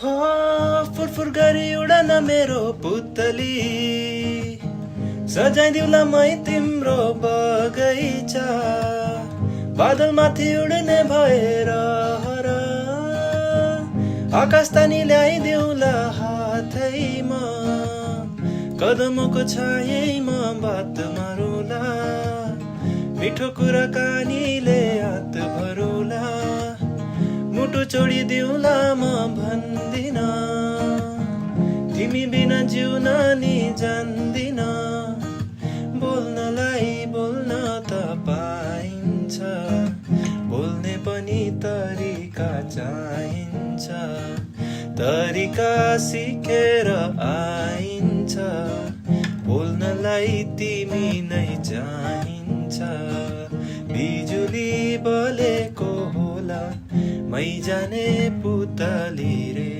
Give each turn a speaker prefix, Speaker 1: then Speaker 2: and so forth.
Speaker 1: हो फुरफुर गरी उडन मेरो पुतली, सजाइदिउला मै तिम्रो बगैँचा, बादलमाथि उड्ने भएर हर, आकाश तानी ल्याइदिउला हातैमा, कदमको छायैमा बात मारौला, मिठो कुराकानीले हात भरौला, मुटु छोडिदिउला म भन्दिन, तिमी बिना जिउन नि जान्दिन, बोल्नलाई बोल्न त पाइन्छ, बोल्ने पनि तरिका चाहिन्छ, तरिका सिकेर आइन्छ, बोल्नलाई तिमी नै चाहिन्छ, बिजुली बलेको होला मै जाने पुतली रे।